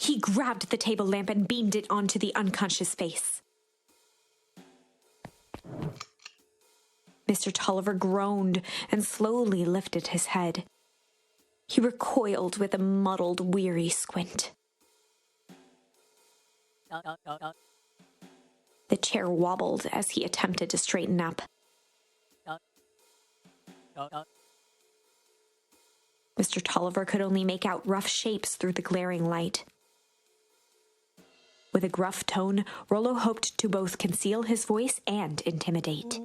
He grabbed the table lamp and beamed it onto the unconscious face. Mr. Tolliver groaned and slowly lifted his head. He recoiled with a muddled, weary squint. The chair wobbled as he attempted to straighten up. Mr. Tolliver could only make out rough shapes through the glaring light. With a gruff tone, Rollo hoped to both conceal his voice and intimidate.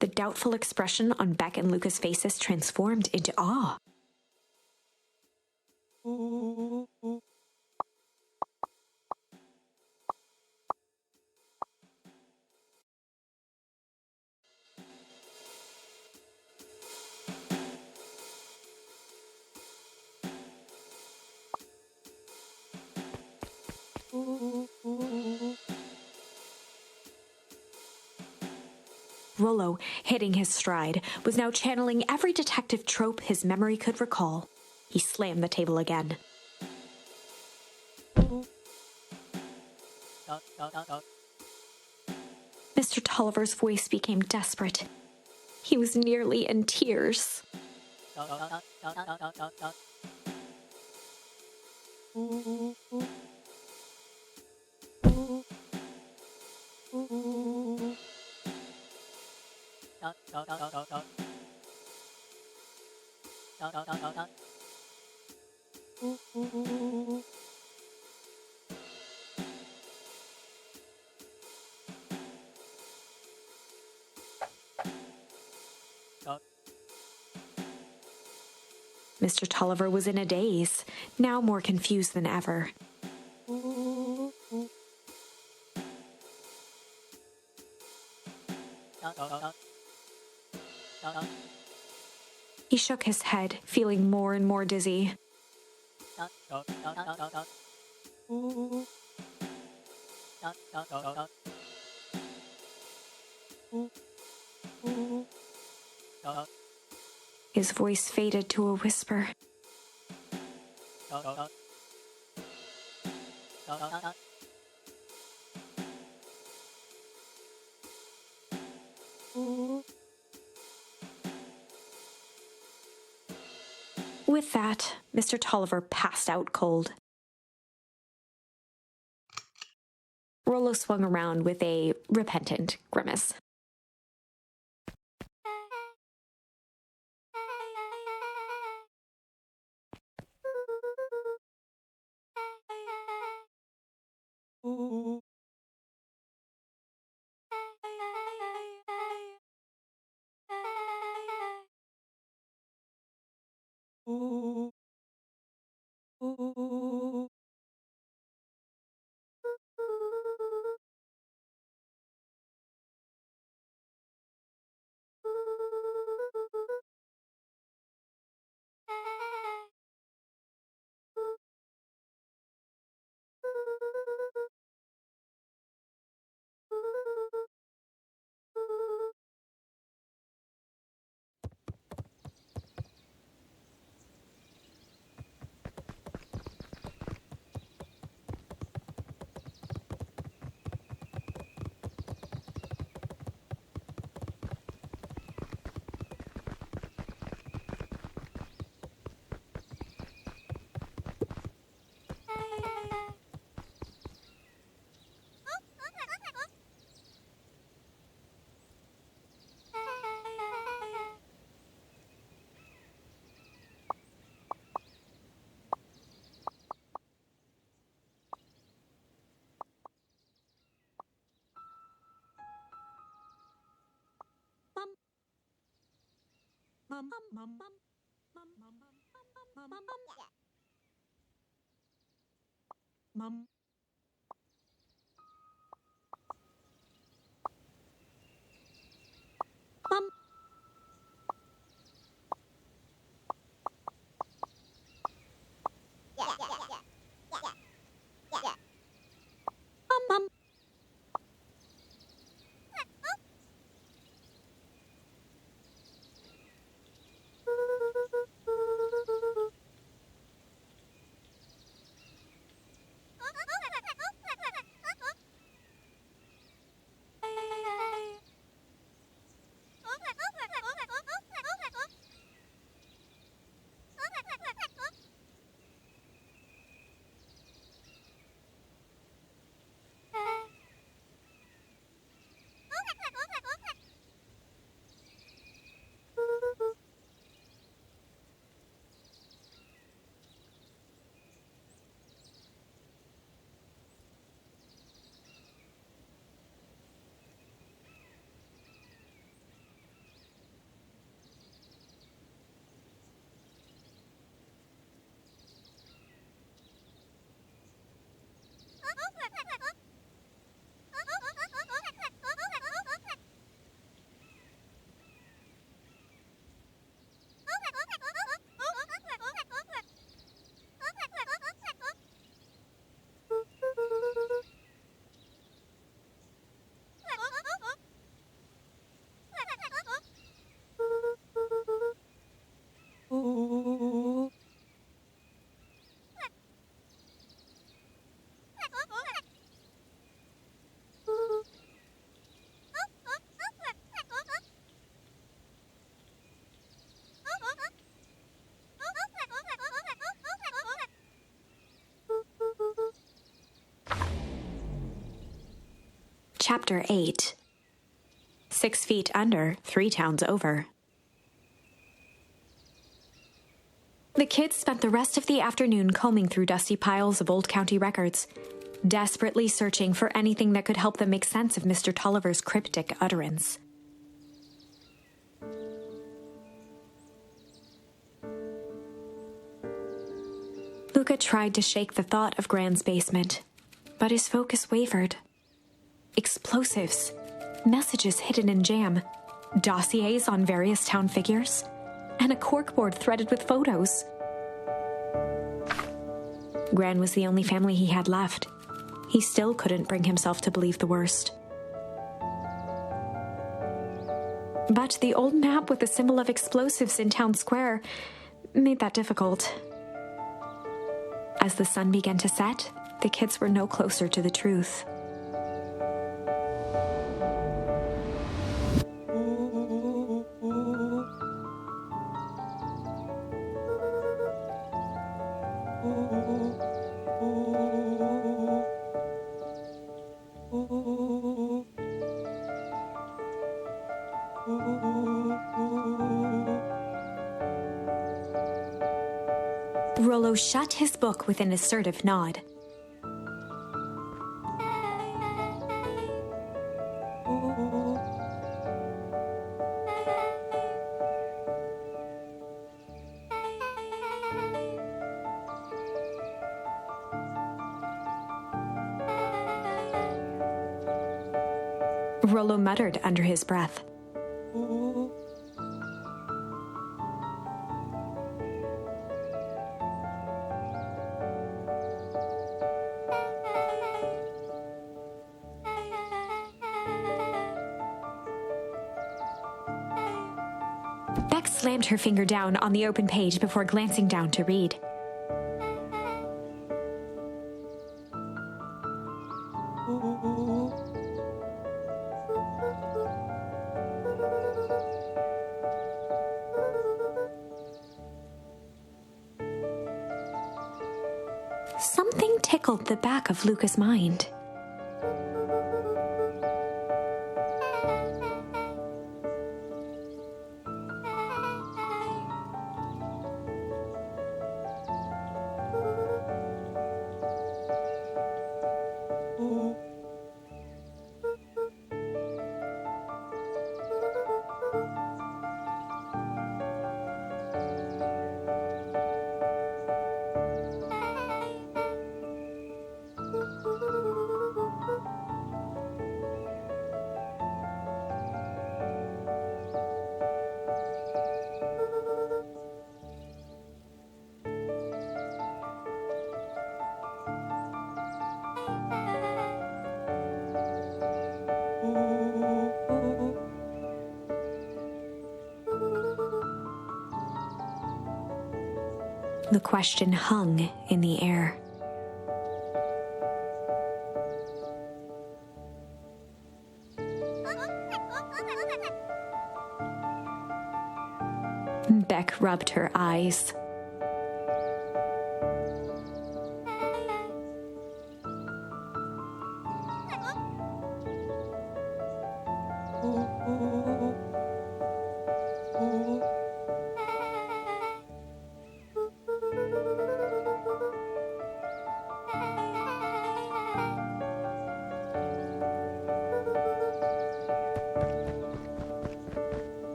The doubtful expression on Beck and Luka's faces transformed into awe. Rollo, hitting his stride, was now channeling every detective trope his memory could recall. He slammed the table again. Mr. Tolliver's voice became desperate. He was nearly in tears. Mr. Tolliver was in a daze, now more confused than ever. He shook his head, feeling more and more dizzy. His voice faded to a whisper. With that, Mr. Tolliver passed out cold. Rollo swung around with a repentant grimace. Mom. Chapter 8. 6 feet under, 3 towns over. The kids spent the rest of the afternoon combing through dusty piles of old county records, desperately searching for anything that could help them make sense of Mr. Tolliver's cryptic utterance. Luka tried to shake the thought of Gran's basement, but his focus wavered. Explosives, messages hidden in jam, dossiers on various town figures, and a corkboard threaded with photos. Gran was the only family he had left. He still couldn't bring himself to believe the worst. But the old map with the symbol of explosives in town square made that difficult. As the sun began to set, the kids were no closer to the truth. Rollo shut his book with an assertive nod. Rollo muttered under his breath. Beck slammed her finger down on the open page before glancing down to read. Something tickled the back of Luka's mind. The question hung in the air. Beck rubbed her eyes.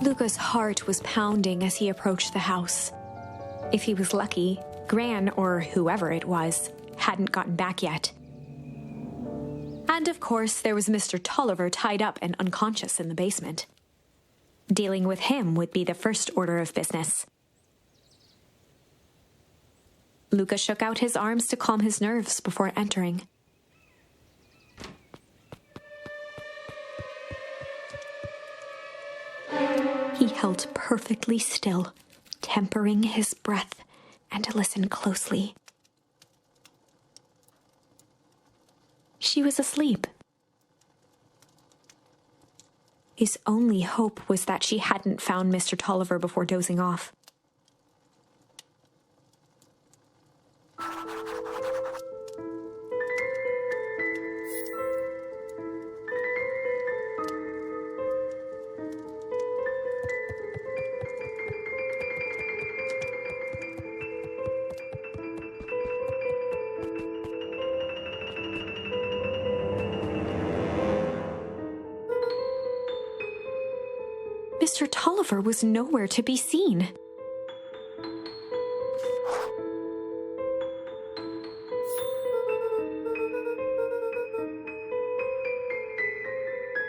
Luka's heart was pounding as he approached the house. If he was lucky, Gran, or whoever it was, hadn't gotten back yet. And of course, there was Mr. Tolliver tied up and unconscious in the basement. Dealing with him would be the first order of business. Luka shook out his arms to calm his nerves before entering. He held perfectly still, tempering his breath, and listened closely. She was asleep. His only hope was that she hadn't found Mr. Tolliver before dozing off. Sir Tolliver was nowhere to be seen.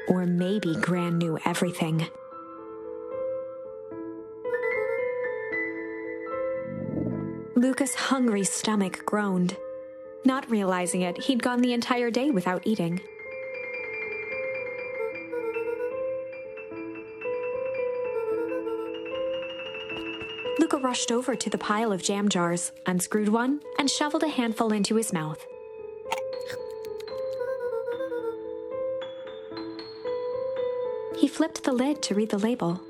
Or maybe Gran knew everything. Luka's hungry stomach groaned. Not realizing it, he'd gone the entire day without eating. Luka rushed over to the pile of jam jars, unscrewed one, and shoveled a handful into his mouth. He flipped the lid to read the label.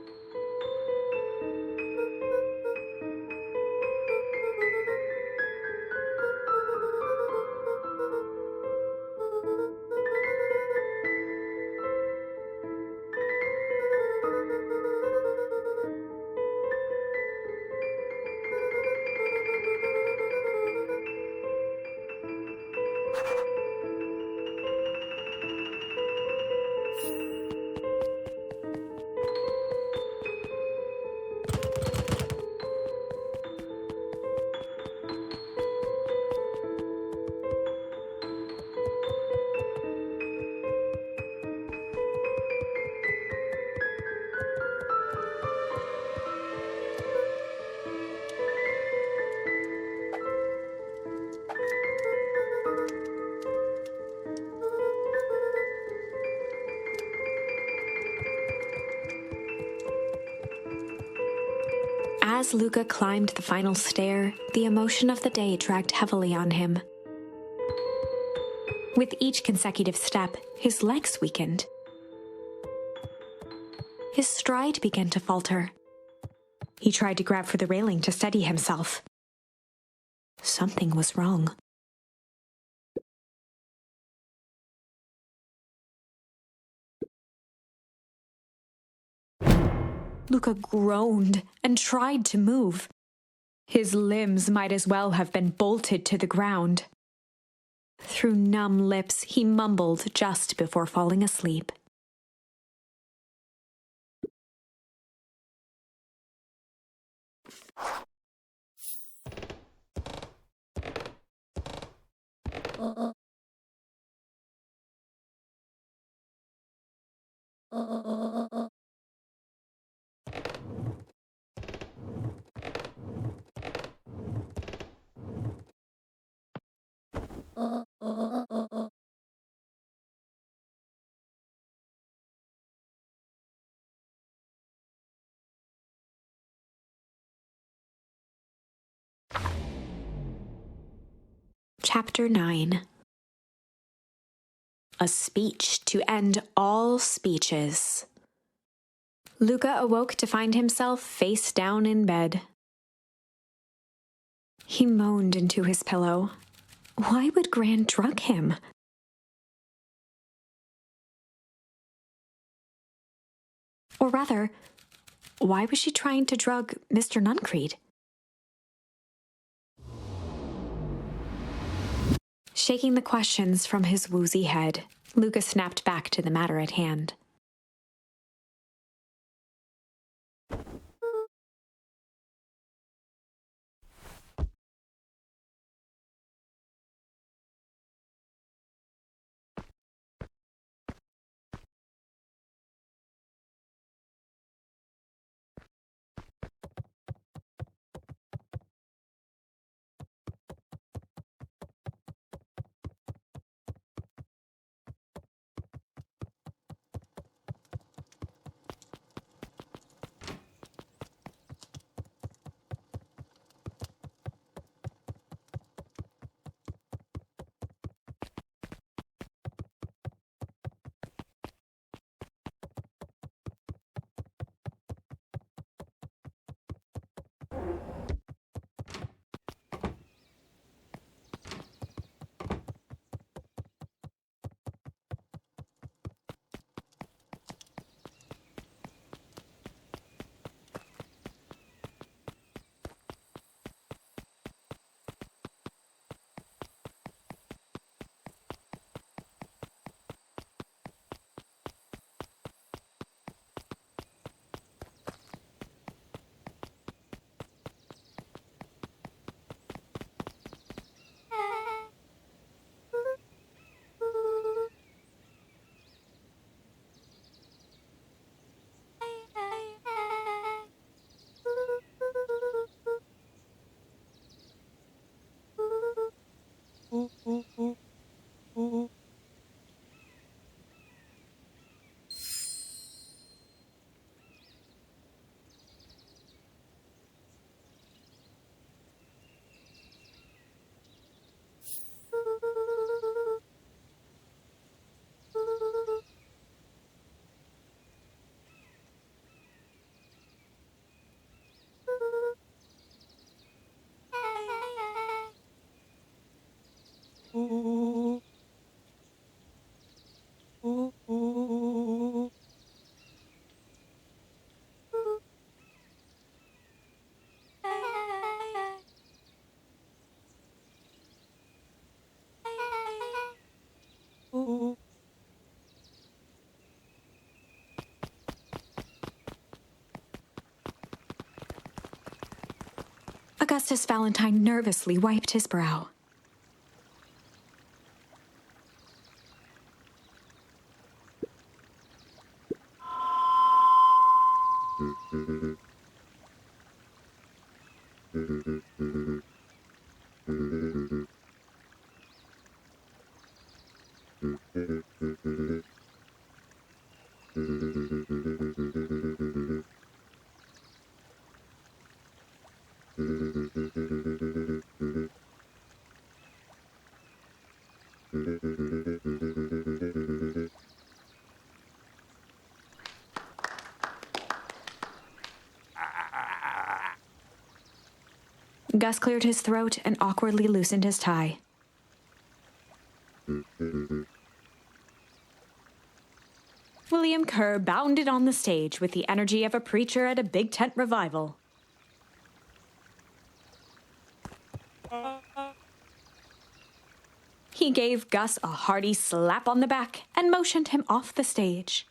As Luka climbed the final stair, the emotion of the day dragged heavily on him. With each consecutive step, his legs weakened. His stride began to falter. He tried to grab for the railing to steady himself. Something was wrong. Luka groaned and tried to move. His limbs might as well have been bolted to the ground. Through numb lips, he mumbled just before falling asleep. Chapter 9. A speech to end all speeches. Luka awoke to find himself face down in bed. He moaned into his pillow. Why would Gran drug him? Or rather, why was she trying to drug Mr. Nuncreed? Shaking the questions from his woozy head, Luka snapped back to the matter at hand. Augustus Valentine nervously wiped his brow. Gus cleared his throat and awkwardly loosened his tie. William Kerr bounded on the stage with the energy of a preacher at a big tent revival. He gave Gus a hearty slap on the back and motioned him off the stage.